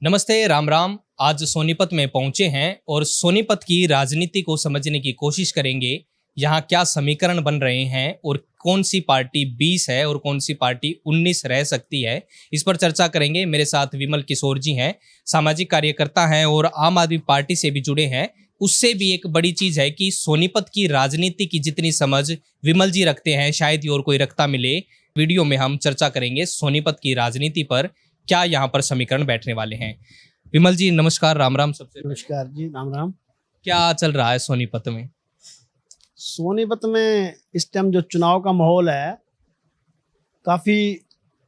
नमस्ते, राम राम। आज सोनीपत में पहुंचे हैं और सोनीपत की राजनीति को समझने की कोशिश करेंगे। यहाँ क्या समीकरण बन रहे हैं और कौन सी पार्टी 20 है और कौन सी पार्टी 19 रह सकती है, इस पर चर्चा करेंगे। मेरे साथ विमल किशोर जी हैं, सामाजिक कार्यकर्ता हैं और आम आदमी पार्टी से भी जुड़े हैं। उससे भी एक बड़ी चीज है कि सोनीपत की राजनीति की जितनी समझ विमल जी रखते हैं, शायद ही और कोई रखता मिले। वीडियो में हम चर्चा करेंगे सोनीपत की राजनीति पर, क्या यहाँ पर समीकरण बैठने वाले हैं। विमल जी नमस्कार, राम राम। सबसे नमस्कार जी, राम राम। क्या चल रहा है सोनीपत में? सोनीपत में इस टाइम जो चुनाव का माहौल है काफ़ी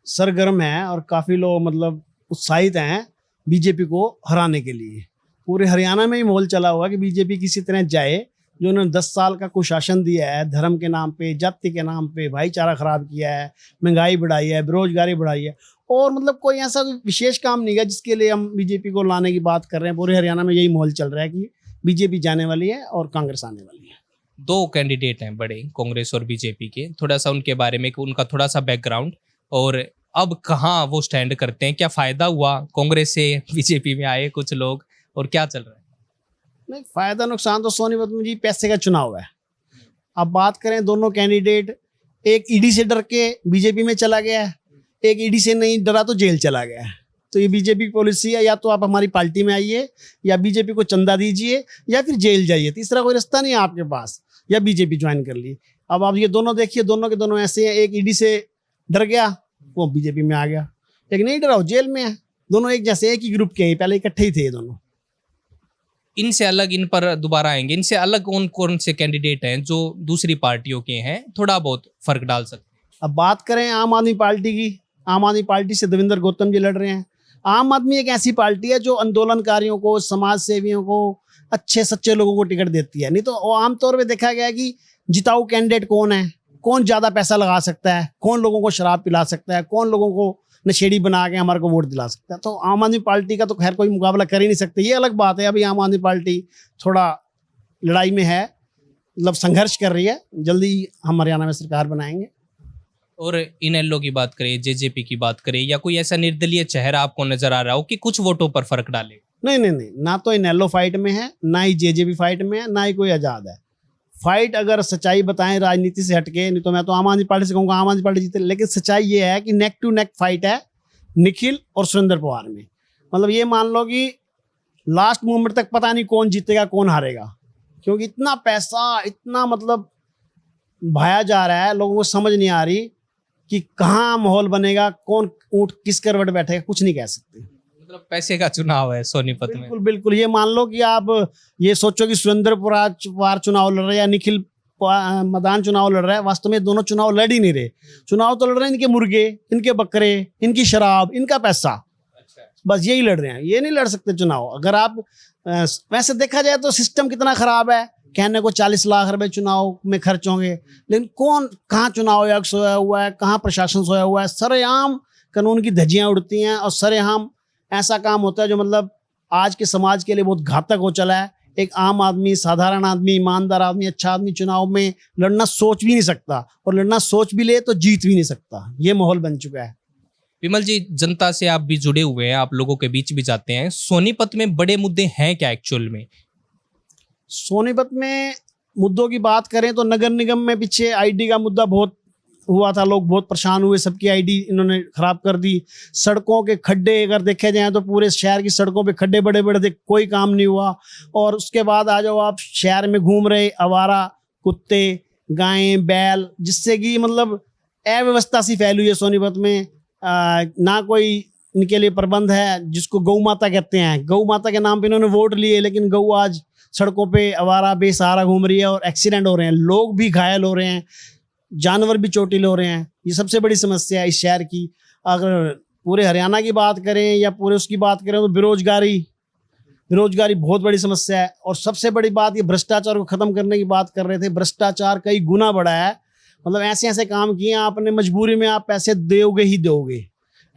सरगर्म है और काफ़ी लोग मतलब उत्साहित हैं बीजेपी को हराने के लिए। पूरे हरियाणा में ही माहौल चला हुआ कि बीजेपी किसी तरह जाए। जो उन्होंने 10 साल का कुशासन दिया है, धर्म के नाम पे, जाति के नाम पे भाईचारा खराब किया है, महंगाई बढ़ाई है, बेरोजगारी बढ़ाई है, और मतलब कोई ऐसा विशेष काम नहीं है जिसके लिए हम बीजेपी को लाने की बात कर रहे हैं। पूरे हरियाणा में यही माहौल चल रहा है कि बीजेपी जाने वाली है और कांग्रेस आने वाली है। दो कैंडिडेट हैं बड़े, कांग्रेस और बीजेपी के। थोड़ा सा उनके बारे में, उनका थोड़ा सा बैकग्राउंड और अब कहाँ वो स्टैंड करते हैं। क्या फायदा हुआ कांग्रेस से बीजेपी में आए कुछ लोग, और क्या चल रहा है? नहीं, फायदा नुकसान तो सोनीपत में जी पैसे का चुनाव है। अब बात करें दोनों कैंडिडेट, एक ईडी से डर के बीजेपी में चला गया है, एक ईडी से नहीं डरा तो जेल चला गया है। तो ये बीजेपी की पॉलिसी है, या तो आप हमारी पार्टी में आइए, या बीजेपी को चंदा दीजिए, या फिर जेल जाइए। तीसरा कोई रास्ता नहीं है आपके पास, या बीजेपी ज्वाइन कर ली। अब आप ये दोनों देखिए, दोनों के दोनों ऐसे हैं। एक ईडी से डर गया, वो बीजेपी में आ गया। एक नहीं डरा, वो जेल में है। दोनों एक जैसे एक ही ग्रुप के हैं, पहले इकट्ठे ही थे ये दोनों। इनसे अलग, इन पर दोबारा आएंगे, इनसे अलग कौन कौन से कैंडिडेट हैं जो दूसरी पार्टियों के हैं, थोड़ा बहुत फर्क डाल सकते हैं? अब बात करें आम आदमी पार्टी की, आम आदमी पार्टी से देवेंद्र गौतम जी लड़ रहे हैं। आम आदमी एक ऐसी पार्टी है जो आंदोलनकारियों को, समाज सेवियों को, अच्छे सच्चे लोगों को टिकट देती है। नहीं तो आमतौर पे देखा गया है कि जिताऊ कैंडिडेट कौन है, कौन ज़्यादा पैसा लगा सकता है, कौन लोगों को शराब पिला सकता है, कौन लोगों को नशेड़ी बना के हमारे को वोट दिला सकता है। तो आम आदमी पार्टी का तो खैर कोई मुकाबला कर ही नहीं सकते, ये अलग बात है। अभी आम आदमी पार्टी थोड़ा लड़ाई में है, मतलब संघर्ष कर रही है। जल्दी हम हरियाणा में सरकार बनाएंगे। और इनेलो की बात करें, जेजेपी की बात करें, या कोई ऐसा निर्दलीय चेहरा आपको नजर आ रहा हो कि कुछ वोटों पर फर्क डाले? नहीं नहीं नहीं, ना तो इनेलो फाइट में है, ना ही जेजेपी फाइट में है, ना ही कोई आज़ाद है। फाइट अगर सच्चाई बताएं राजनीति से हटके, नहीं तो मैं तो आम आदमी पार्टी से कहूँगा आम आदमी पार्टी जीते। लेकिन सच्चाई ये है कि नेक टू नेक फाइट है निखिल और सुरेंद्र पवार में। मतलब ये मान लो कि लास्ट मोमेंट तक पता नहीं कौन जीतेगा कौन हारेगा, क्योंकि इतना पैसा, इतना मतलब भाया जा रहा है, लोगों को समझ नहीं आ रही कि कहाँ माहौल बनेगा, कौन ऊँट किस करवट बैठेगा, कुछ नहीं कह सकते। मतलब पैसे का चुनाव है सोनीपत में। बिल्कुल बिल्कुल। ये मान लो कि आप ये सोचो कि सुरेंद्र पवार चुनाव लड़ रहे हैं या निखिल मदान चुनाव लड़ रहा है। वास्तव में दोनों चुनाव लड़ ही नहीं रहे। चुनाव तो लड़ रहे हैं इनके मुर्गे, इनके बकरे, इनकी शराब, इनका पैसा। अच्छा। बस यही लड़ रहे हैं, ये नहीं लड़ सकते चुनाव। अगर आप वैसे देखा जाए तो सिस्टम कितना खराब है। कहने को 40 लाख रुपए चुनाव में खर्च होंगे, लेकिन कौन कहाँ चुनाव आयोग सोया हुआ है, कहाँ प्रशासन सोया हुआ है। सरेआम कानून की धज्जियां उड़ती हैं और सरेआम ऐसा काम होता है जो मतलब आज के समाज के लिए बहुत घातक हो चला है। एक आम आदमी, साधारण आदमी, ईमानदार आदमी, अच्छा आदमी चुनाव में लड़ना सोच भी नहीं सकता, और लड़ना सोच भी ले तो जीत भी नहीं सकता। ये माहौल बन चुका है। विमल जी, जनता से आप भी जुड़े हुए हैं, आप लोगों के बीच भी जाते हैं। सोनीपत में बड़े मुद्दे हैं क्या एक्चुअल में? सोनीपत में मुद्दों की बात करें तो नगर निगम में पीछे आईडी का मुद्दा बहुत हुआ था, लोग बहुत परेशान हुए, सबकी आईडी इन्होंने खराब कर दी। सड़कों के खड्डे अगर देखे जाएं तो पूरे शहर की सड़कों पे खड्डे बड़े बड़े थे, कोई काम नहीं हुआ। और उसके बाद आ जाओ आप शहर में घूम रहे आवारा कुत्ते, गायें, बैल, जिससे कि मतलब अव्यवस्था सी फैली हुई है सोनीपत में। ना कोई इनके लिए प्रबंध है, जिसको गौ माता कहते हैं। गौ माता के नाम पे इन्होंने वोट लिए, लेकिन गौ आज सड़कों पे आवारा बेसहारा घूम रही है और एक्सीडेंट हो रहे हैं, लोग भी घायल हो रहे हैं, जानवर भी चोटिल हो रहे हैं। ये सबसे बड़ी समस्या है इस शहर की। अगर पूरे हरियाणा की बात करें या पूरे उसकी बात करें तो बेरोजगारी बहुत बड़ी समस्या है। और सबसे बड़ी बात, ये भ्रष्टाचार को ख़त्म करने की बात कर रहे थे। भ्रष्टाचार कई गुना बढ़ा है। मतलब ऐसे ऐसे काम किए आपने, मजबूरी में आप पैसे दोगे ही दोगे।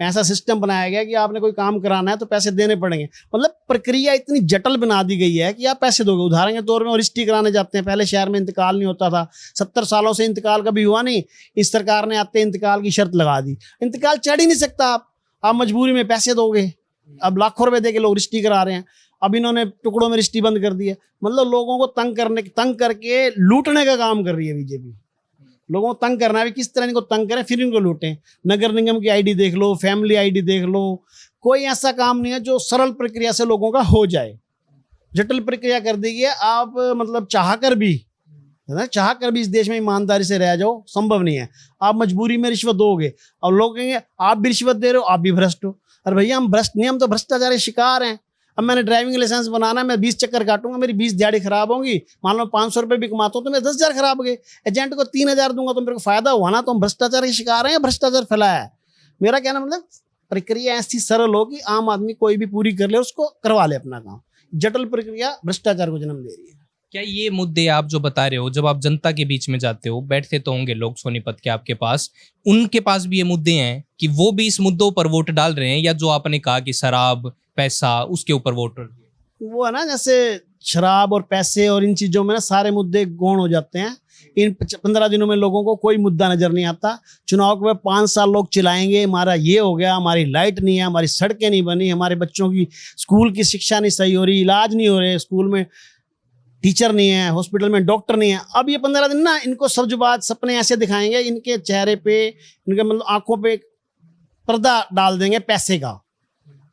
ऐसा सिस्टम बनाया गया कि आपने कोई काम कराना है तो पैसे देने पड़ेंगे। मतलब प्रक्रिया इतनी जटिल बना दी गई है कि आप पैसे दोगे। उदाहरण के तौर में रजिस्ट्री कराने जाते हैं, पहले शहर में इंतकाल नहीं होता था, 70 सालों से इंतकाल कभी हुआ नहीं। इस सरकार ने आते इंतकाल की शर्त लगा दी, इंतकाल चढ़ ही नहीं सकता आप मजबूरी में पैसे दोगे। अब लाखों रुपए दे के लोग रजिस्ट्री करा रहे हैं। अब इन्होंने टुकड़ों में रजिस्ट्री बंद कर दी है। मतलब लोगों को तंग करके लूटने का काम कर रही है बीजेपी। लोगों को तंग करना है, किस तरह इनको तंग करें फिर इनको लूटें। नगर निगम की आईडी देख लो, फैमिली आईडी देख लो, कोई ऐसा काम नहीं है जो सरल प्रक्रिया से लोगों का हो जाए। जटिल प्रक्रिया कर देगी। आप मतलब चाह कर भी इस देश में ईमानदारी से रह जाओ, संभव नहीं है। आप मजबूरी में रिश्वत दोगे और लोग कहेंगे आप भी रिश्वत दे रहे हो, आप भी भ्रष्ट हो। अरे भैया हम भ्रष्ट नहीं, हम तो भ्रष्टाचार के शिकार हैं। अब मैंने ड्राइविंग लाइसेंस बनाना है, मैं 20 चक्कर काटूंगा, मेरी 20 दिहाड़ी खराब होंगी। मान लो 500 रुपये भी कमाता हूँ तो मेरे 10,000 खराब हो गए। एजेंट को 3,000 दूंगा तो मेरे को फायदा हुआ ना। तो हम भ्रष्टाचार के शिकार हैं या भ्रष्टाचार फैलाया है। मेरा कहना मतलब प्रक्रिया ऐसी सरल हो कि आम आदमी कोई भी पूरी कर ले, उसको करवा ले अपना काम। जटिल प्रक्रिया भ्रष्टाचार को जन्म दे रही है। क्या ये मुद्दे आप जो बता रहे हो, जब आप जनता के बीच में जाते हो, बैठते तो होंगे लोग सोनीपत के आपके पास, उनके पास भी ये मुद्दे हैं कि वो भी इस मुद्दों पर वोट डाल रहे हैं, या जो आपने कहा कि शराब पैसा उसके ऊपर वोट? वो है ना, जैसे शराब और पैसे और इन चीजों में ना सारे मुद्दे गौण हो जाते हैं। इन 15 दिनों में लोगों को कोई मुद्दा नजर नहीं आता। चुनाव के बाद 5 साल लोग चिल्लाएंगे हमारा ये हो गया, हमारी लाइट नहीं है, हमारी सड़कें नहीं बनी, हमारे बच्चों की स्कूल की शिक्षा नहीं सही हो रही, इलाज नहीं हो रहे, स्कूल में टीचर नहीं है, हॉस्पिटल में डॉक्टर नहीं है। अब ये 15 दिन ना इनको सब्जबाज सपने ऐसे दिखाएंगे, इनके चेहरे पे, इनके मतलब आंखों पे पर्दा डाल देंगे पैसे का।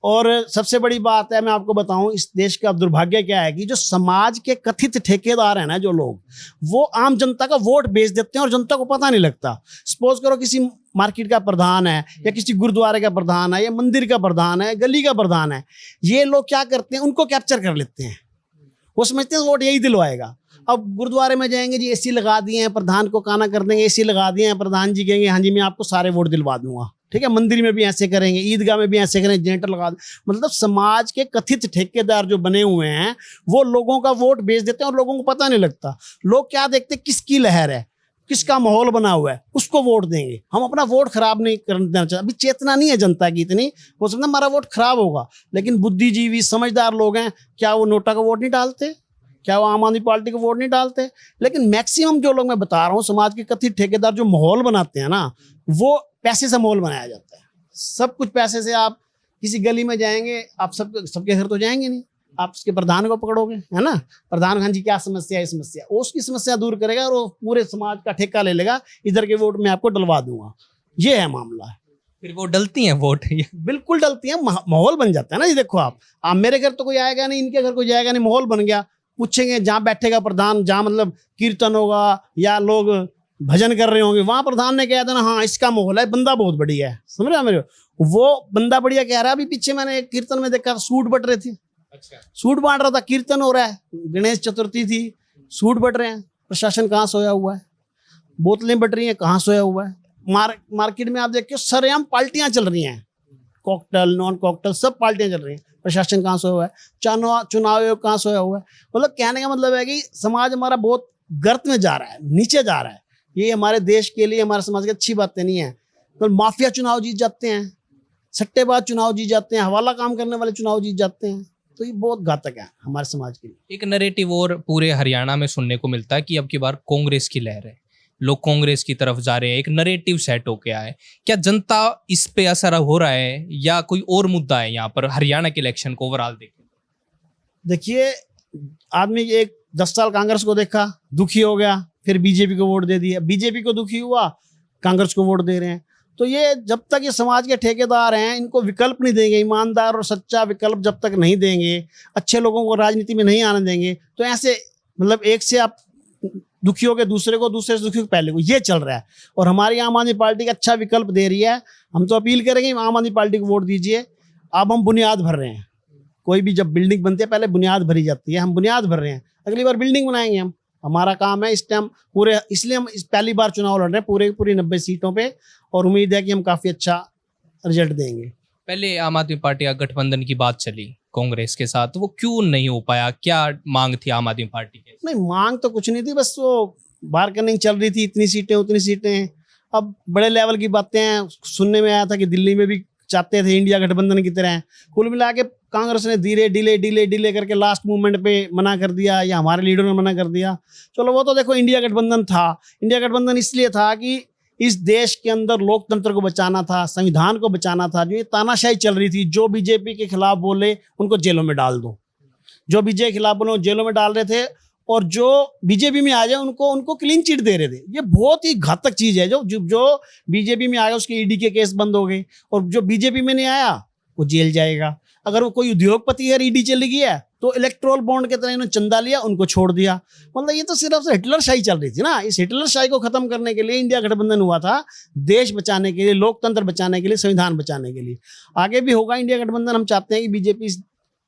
और सबसे बड़ी बात है, मैं आपको बताऊं, इस देश का दुर्भाग्य क्या है कि जो समाज के कथित ठेकेदार हैं ना, जो लोग, वो आम जनता का वोट बेच देते हैं और जनता को पता नहीं लगता। सपोज करो किसी मार्केट का प्रधान है या किसी गुरुद्वारे का प्रधान है या मंदिर का प्रधान है, गली का प्रधान है, ये लोग क्या करते हैं, उनको कैप्चर कर लेते हैं। वो समझते हैं वोट यही दिलवाएगा। अब गुरुद्वारे में जाएंगे जी, एसी लगा दिए हैं, प्रधान को काना कर देंगे, एसी लगा दिए हैं, प्रधान जी कहेंगे हाँ जी मैं आपको सारे वोट दिलवा दूंगा। ठीक है, मंदिर में भी ऐसे करेंगे, ईदगाह में भी ऐसे करेंगे, जनरेटर लगा दे। मतलब समाज के कथित ठेकेदार जो बने हुए हैं वो लोगों का वोट बेच देते हैं और लोगों को पता नहीं लगता। लोग क्या देखते हैं, किसकी लहर है, किसका माहौल बना हुआ है, उसको वोट देंगे। हम अपना वोट खराब नहीं करना चाहते। अभी चेतना नहीं है जनता की इतनी, हो सकता है हमारा वोट खराब होगा। लेकिन बुद्धिजीवी समझदार लोग हैं, क्या वो नोटा का वोट नहीं डालते, क्या वो आम आदमी पार्टी को वोट नहीं डालते? लेकिन मैक्सिमम जो लोग मैं बता रहा हूँ, समाज के कथित ठेकेदार जो माहौल बनाते हैं ना, वो पैसे से माहौल बनाया जाता है। सब कुछ पैसे से। आप किसी गली में जाएंगे, आप सबके घर तो जाएंगे नहीं, आप उसके प्रधान को पकड़ोगे, है ना, प्रधान हाँ जी क्या समस्या है, समस्या वो उसकी समस्या दूर करेगा और वो पूरे समाज का ठेका ले लेगा, इधर के वोट मैं आपको डलवा दूंगा। ये है मामला। फिर वो डलती हैं वोट? बिल्कुल डलती है, माहौल बन जाता है ना। ये देखो आप मेरे घर तो कोई आएगा नहीं, इनके घर कोई जाएगा नहीं, माहौल बन गया। पूछेंगे जहाँ बैठेगा प्रधान, जहाँ मतलब कीर्तन होगा या लोग भजन कर रहे होंगे, वहां प्रधान ने कहा था ना हाँ इसका माहौल है, बंदा बहुत बढ़िया है। समझ रहे हो मेरे? वो बंदा बढ़िया कह रहा है। अभी पीछे मैंने एक कीर्तन में देखा, सूट बट रहे थे। अच्छा, सूट बांट रहा था, कीर्तन हो रहा है, गणेश चतुर्थी थी, सूट बट रहे हैं। प्रशासन कहाँ सोया हुआ है? बोतलें बट रही हैं, कहाँ सोया हुआ है? मार्केट में आप देखिए सरेआम पार्टियां चल रही हैं, कॉकटेल नॉन कॉकटेल सब पार्टियां चल रही हैं। प्रशासन कहाँ सोया हुआ है? चुनाव आयोग कहाँ सोया हुआ है? मतलब कहने का मतलब है कि समाज हमारा बहुत गर्त में जा रहा है, नीचे जा रहा है। ये हमारे देश के लिए, हमारे समाज की अच्छी बातें नहीं है। तो माफिया चुनाव जीत जाते हैं, सट्टेबाज चुनाव जीत जाते हैं, हवाला काम करने वाले चुनाव जीत जाते हैं। तो ये बहुत घातक है हमारे समाज के लिए। एक नैरेटिव और पूरे हरियाणा में सुनने को मिलता है कि अब की बार कांग्रेस की लहर है, लोग कांग्रेस की तरफ जा रहे हैं, एक नैरेटिव सेट हो गया है। क्या जनता इस पे असर हो रहा है या कोई और मुद्दा है यहाँ पर हरियाणा के इलेक्शन को ओवरऑल देखें? देखिए, आदमी एक 10 साल कांग्रेस को देखा, दुखी हो गया, फिर बीजेपी को वोट दे दिया, बीजेपी को दुखी हुआ, कांग्रेस को वोट दे रहे हैं। तो ये जब तक ये समाज के ठेकेदार हैं, इनको विकल्प नहीं देंगे, ईमानदार और सच्चा विकल्प जब तक नहीं देंगे, अच्छे लोगों को राजनीति में नहीं आने देंगे, तो ऐसे मतलब एक से आप दुखी हो गए दूसरे को, दूसरे से दुखी हो पहले को, ये चल रहा है। और हमारी आम आदमी पार्टी का अच्छा विकल्प दे रही है। हम तो अपील करेंगे आम आदमी पार्टी को वोट दीजिए। अब हम बुनियाद भर रहे हैं, कोई भी जब बिल्डिंग बनती है पहले बुनियाद भरी जाती है, हम बुनियाद भर रहे हैं, अगली बार बिल्डिंग बनाएंगे हम। हमारा काम है इस टाइम पूरे, इसलिए हम इस पहली बार चुनाव लड़ रहे हैं पूरी 90 सीटों पे, और उम्मीद है कि हम काफ़ी अच्छा रिजल्ट देंगे। पहले आम आदमी पार्टी का गठबंधन की बात चली कांग्रेस के साथ, वो क्यों नहीं हो पाया? क्या मांग थी आम आदमी पार्टी की? नहीं, मांग तो कुछ नहीं थी, बस वो बार्गेनिंग चल रही थी, इतनी सीटें उतनी सीटें। अब बड़े लेवल की बातें हैं, सुनने में आया था कि दिल्ली में भी चाहते थे इंडिया गठबंधन की तरह। कुल मिला के कांग्रेस ने धीरे डिले करके लास्ट मूवमेंट पे मना कर दिया, या हमारे लीडर ने मना कर दिया। चलो वो तो देखो, इंडिया गठबंधन था। इंडिया गठबंधन इसलिए था कि इस देश के अंदर लोकतंत्र को बचाना था, संविधान को बचाना था। जो ये तानाशाही चल रही थी, जो बीजेपी के खिलाफ बोले उनको जेलों में डाल दो, जो बीजेपी के खिलाफ बोले जेलों में डाल रहे थे, और जो बीजेपी में आ जाए उनको क्लीन चिट दे रहे थे। ये बहुत ही घातक चीज है। जो बीजेपी में आया उसके ईडी के केस बंद हो गए, और जो बीजेपी में नहीं आया वो जेल जाएगा। अगर वो कोई उद्योगपति है, ईडी चली गई है, तो इलेक्ट्रोल बॉन्ड के तरह इन्होंने चंदा लिया, उनको छोड़ दिया। मतलब ये तो सिर्फ हिटलर शाही चल रही थी ना। इस हिटलर शाही को खत्म करने के लिए इंडिया गठबंधन हुआ था, देश बचाने के लिए, लोकतंत्र बचाने के लिए, संविधान बचाने के लिए। आगे भी होगा इंडिया गठबंधन। हम चाहते हैं कि बीजेपी इस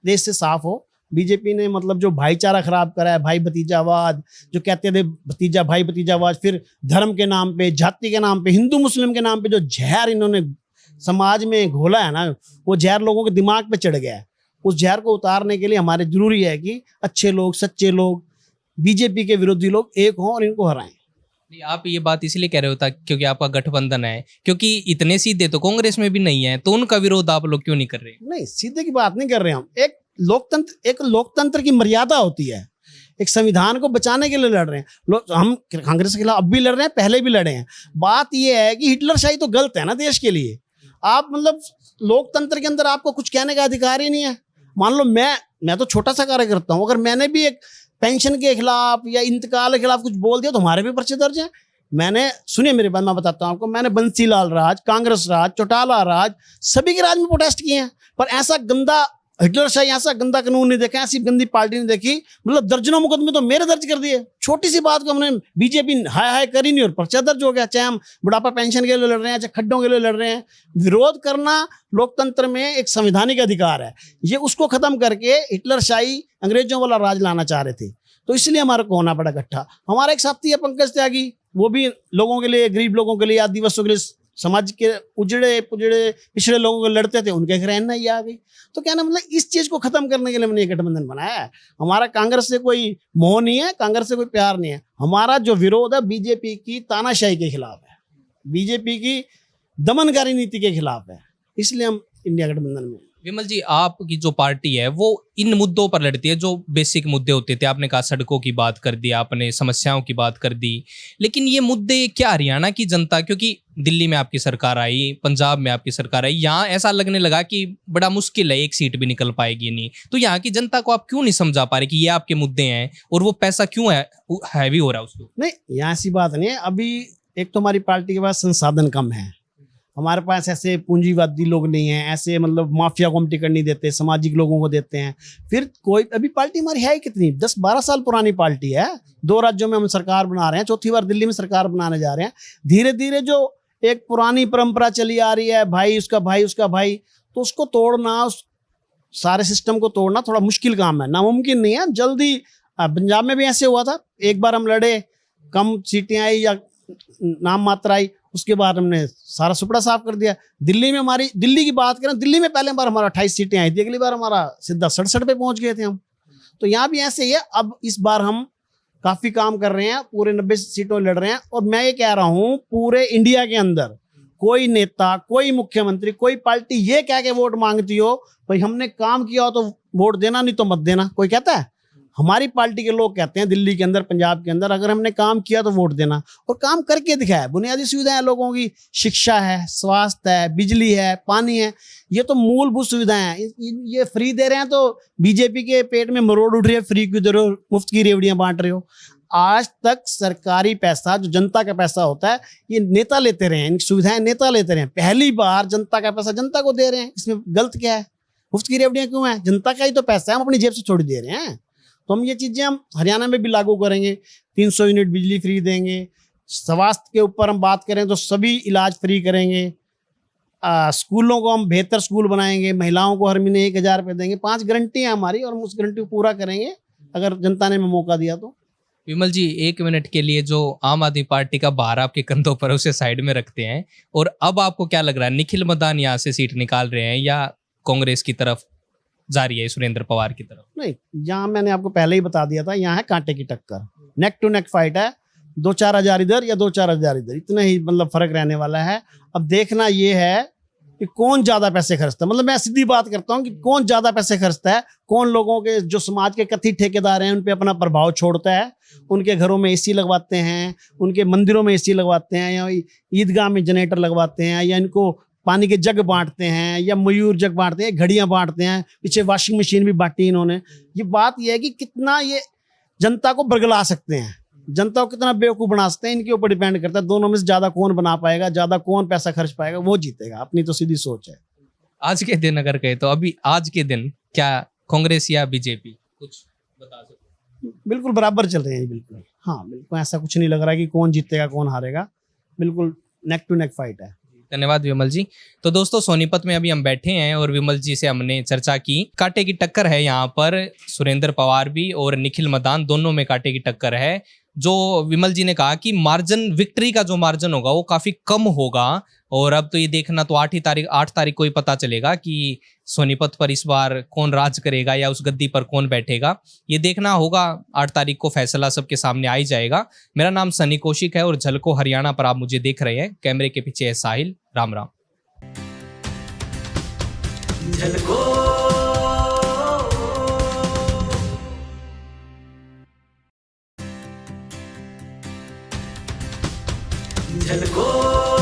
देश से साफ हो। बीजेपी ने मतलब जो भाईचारा खराब करा है, भाई भतीजावाद, जो कहते थे भतीजा भाई भतीजावाद, फिर धर्म के नाम पे, जाति के नाम पे, हिंदू मुस्लिम के नाम पे जो जहर इन्होंने समाज में घोला है ना, वो जहर लोगों के दिमाग पे चढ़ गया है। उस जहर को उतारने के लिए हमारे जरूरी है कि अच्छे लोग, सच्चे लोग, बीजेपी के विरोधी लोग एक हों और इनको हराएं। नहीं, आप ये बात इसलिए कह रहे हो था क्योंकि आपका गठबंधन है, क्योंकि इतने सीधे तो कांग्रेस में भी नहीं है, तो उनका विरोध आप लोग क्यों नहीं कर रहे? नहीं, सीधे की बात नहीं कर रहे हम। एक लोकतंत्र की मर्यादा होती है। एक संविधान को बचाने के लिए लड़ रहे हैं हम कांग्रेस के खिलाफ, अब भी लड़ रहे हैं, पहले भी लड़े हैं। बात यह है कि हिटलरशाही तो गलत है ना देश के लिए। आप मतलब लोकतंत्र के अंदर आपको कुछ कहने का अधिकार ही नहीं है। मान लो मैं तो छोटा सा कार्य करता हूँ, अगर मैंने भी एक पेंशन के खिलाफ या इंतकाल के खिलाफ कुछ बोल दिया तो हमारे भी पर्चे दर्ज हैं। मैंने सुनिए मेरे बात, मैं बताता हूँ आपको, मैंने बंसीलाल राज, कांग्रेस राज, चौटाला राज, सभी के राज में प्रोटेस्ट किए हैं, पर ऐसा गंदा हिटलरशाही, ऐसा गंदा कानून नहीं देखा, ऐसी गंदी पार्टी नहीं देखी। मतलब दर्जनों मुकदमे तो मेरे दर्ज कर दिए। छोटी सी बात को हमने बीजेपी हाय हाय करी नहीं और पर्चा दर्ज हो गया। चाहे हम बुढ़ापा पेंशन के लिए लड़ रहे हैं, चाहे खड्डों के लिए लड़ रहे हैं। विरोध करना लोकतंत्र में एक संवैधानिक अधिकार है। ये उसको खत्म करके हिटलरशाही, अंग्रेजों वाला राज लाना चाह रहे थे, तो इसलिए हमारे को होना पड़ा इकट्ठा। हमारा एक साथी है पंकज त्यागी, वो भी लोगों के लिए, गरीब लोगों के लिए, आदिवासियों के लिए, समाज के उजड़े पुजड़े पिछड़े लोगों को लड़ते थे, उनके घर एनआई आ गई। तो क्या ना, मतलब इस चीज को खत्म करने के लिए हमने ये गठबंधन बनाया है। हमारा कांग्रेस से कोई मोह नहीं है, कांग्रेस से कोई प्यार नहीं है। हमारा जो विरोध है बीजेपी की तानाशाही के खिलाफ है, बीजेपी की दमनकारी नीति के खिलाफ है, इसलिए हम इंडिया गठबंधन में। विमल जी, आपकी जो पार्टी है वो इन मुद्दों पर लड़ती है जो बेसिक मुद्दे होते थे। आपने कहा सड़कों की बात कर दी, आपने समस्याओं की बात कर दी, लेकिन ये मुद्दे क्या हरियाणा की जनता, क्योंकि दिल्ली में आपकी सरकार आई, पंजाब में आपकी सरकार आई, यहाँ ऐसा लगने लगा कि बड़ा मुश्किल है, एक सीट भी निकल पाएगी नहीं, तो यहाँ की जनता को आप क्यों नहीं समझा पा रहे कि ये आपके मुद्दे हैं और वो पैसा क्यों है हैवी हो रहा है उसको? नहीं, यहाँ ऐसी बात नहीं है। अभी एक तो हमारी पार्टी के पास संसाधन कम है, हमारे पास ऐसे पूंजीवादी लोग नहीं हैं, ऐसे मतलब माफिया को हम टिकट नहीं देते, सामाजिक लोगों को देते हैं। फिर कोई, अभी पार्टी हमारी है कितनी, 10-12 साल पुरानी पार्टी है। 2 राज्यों में हम सरकार बना रहे हैं, चौथी बार दिल्ली में सरकार बनाने जा रहे हैं। धीरे धीरे जो एक पुरानी परंपरा चली आ रही है, भाई उसका भाई उसका भाई, तो उसको तोड़ना, उस सारे सिस्टम को तोड़ना थोड़ा मुश्किल काम है, नामुमकिन नहीं है। जल्दी, पंजाब में भी ऐसे हुआ था, एक बार हम लड़े, कम सीटें आई या नाम मात्रा आई, उसके बाद हमने सारा सुपड़ा साफ कर दिया। दिल्ली में हमारी, दिल्ली की बात करें, दिल्ली में पहले बार हमारा 28 सीटें आई थी, अगली बार हमारा सीधा 67 पे पहुंच गए थे हम। तो यहाँ भी ऐसे ही है। अब इस बार हम काफी काम कर रहे हैं, पूरे 90 सीटों लड़ रहे हैं। और मैं ये कह रहा हूँ, पूरे इंडिया के अंदर कोई नेता, कोई मुख्यमंत्री, कोई पार्टी ये कह के वोट मांगती हो भाई हमने काम किया हो तो वोट देना, नहीं तो मत देना, कोई कहता है? हमारी पार्टी के लोग कहते हैं दिल्ली के अंदर, पंजाब के अंदर, अगर हमने काम किया तो वोट देना, और काम करके दिखाया। बुनियादी सुविधाएं लोगों की, शिक्षा है, स्वास्थ्य है, बिजली है, पानी है, ये तो मूलभूत सुविधाएं हैं। ये फ्री दे रहे हैं तो बीजेपी के पेट में मरोड़ उठ रही है, फ्री क्यों दे रहे हो, मुफ्त की रेवड़ियां बांट रहे हो। आज तक सरकारी पैसा, जो जनता का पैसा होता है, ये नेता लेते रहे हैं, इनकी सुविधाएं नेता लेते रहे हैं। पहली बार जनता का पैसा जनता को दे रहे हैं, इसमें गलत क्या है? मुफ्त की रेवड़ियां क्यों है? जनता का ही तो पैसा है, हम अपनी जेब से छोड़ दे रहे हैं। तो हम ये चीजें हम हरियाणा में भी लागू करेंगे। 300 यूनिट बिजली फ्री देंगे। स्वास्थ्य के ऊपर हम बात करें तो सभी इलाज फ्री करेंगे। स्कूलों को हम बेहतर स्कूल बनाएंगे। महिलाओं को हर महीने 1000 रुपये देंगे। 5 गारंटी है हमारी, और हम उस गारंटी को पूरा करेंगे अगर जनता ने हमें मौका दिया तो। विमल जी, 1 मिनट के लिए जो आम आदमी पार्टी का भार आपके कंधों पर, उसे साइड में रखते हैं, और अब आपको क्या लग रहा है, निखिल मदान यहाँ से सीट निकाल रहे हैं या कांग्रेस की तरफ जा रही है, सुरेंद्र पवार की तरफ? नहीं, यहाँ मैंने आपको पहले ही बता दिया था, यहाँ है कांटे की टक्कर, नेक टू नेक फाइट है। 2-4 हज़ार इधर या 2-4 हज़ार इधर, इतना ही मतलब फर्क रहने वाला है। अब देखना ये है कि कौन ज्यादा पैसे खर्चता है। मतलब मैं सीधी बात करता हूँ कि कौन ज्यादा पैसे खर्चता है, कौन लोगों के जो समाज के कथित ठेकेदार हैं उन पे अपना प्रभाव छोड़ता है, उनके घरों में एसी लगवाते हैं, उनके मंदिरों में एसी लगवाते हैं, या ईदगाह में जनरेटर लगवाते हैं, या इनको पानी के जग बांटते हैं, या मयूर जग बांटते हैं, घड़ियां बांटते हैं, पीछे वॉशिंग मशीन भी बांटी इन्होंने। ये बात यह है कि कितना ये जनता को बरगला सकते हैं, जनता को कितना बेवकूफ बना सकते हैं, इनके ऊपर डिपेंड करता है। दोनों में से ज्यादा कौन बना पाएगा, ज्यादा कौन पैसा खर्च पाएगा, वो जीतेगा। अपनी तो सीधी सोच है। आज के दिन अगर कहे तो अभी आज के दिन क्या कांग्रेस या बीजेपी, कुछ बता सकते? बिल्कुल बराबर चल रहे हैं, बिल्कुल। हाँ, बिल्कुल ऐसा कुछ नहीं लग रहा कि कौन जीतेगा कौन हारेगा, बिल्कुल नेक टू नेक फाइट है। धन्यवाद विमल जी। तो दोस्तों सोनीपत में अभी हम बैठे हैं और विमल जी से हमने चर्चा की। कांटे की टक्कर है यहाँ पर, सुरेंद्र पवार भी और निखिल मदान दोनों में कांटे की टक्कर है। जो विमल जी ने कहा कि मार्जिन, विक्ट्री का जो मार्जिन होगा वो काफी कम होगा, और अब तो ये देखना तो 8 तारीख को ही पता चलेगा कि सोनीपत पर इस बार कौन राज करेगा या उस गद्दी पर कौन बैठेगा। ये देखना होगा, 8 तारीख को फैसला सबके सामने आ ही जाएगा। मेरा नाम सनी कौशिक है और झलको हरियाणा पर आप मुझे देख रहे हैं। कैमरे के पीछे है साहिल। राम राम। झलको